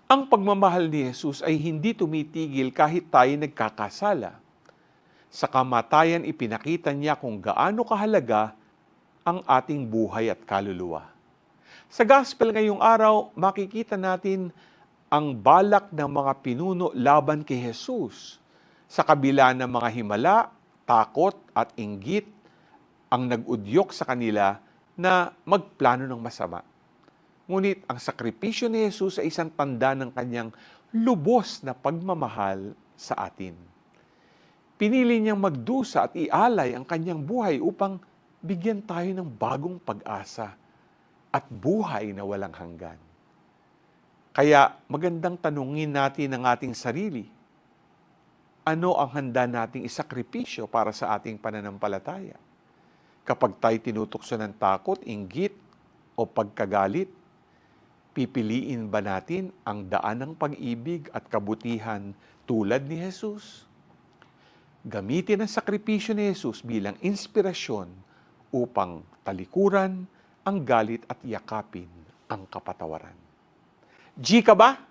Ang pagmamahal ni Jesus ay hindi tumitigil kahit tayo nagkakasala. Sa kamatayan, ipinakita niya kung gaano kahalaga ang ating buhay at kaluluwa. Sa gospel ngayong araw, makikita natin ang balak ng mga pinuno laban kay Jesus. Sa kabila ng mga himala, takot at inggit, ang nag-udyok sa kanila na magplano ng masama. Ngunit ang sakripisyo ni Jesus ay isang tanda ng kanyang lubos na pagmamahal sa atin. Pinili niyang magdusa at ialay ang kanyang buhay upang bigyan tayo ng bagong pag-asa at buhay na walang hanggan. Kaya magandang tanungin natin ang ating sarili. Ano ang handa nating isakripisyo para sa ating pananampalataya? Kapag tayo tinutukso ng takot, inggit o pagkagalit, pipiliin ba natin ang daan ng pag-ibig at kabutihan tulad ni Jesus? Gamitin ang sakripisyo ni Jesus bilang inspirasyon upang talikuran ang galit at yakapin ang kapatawaran. G ka ba?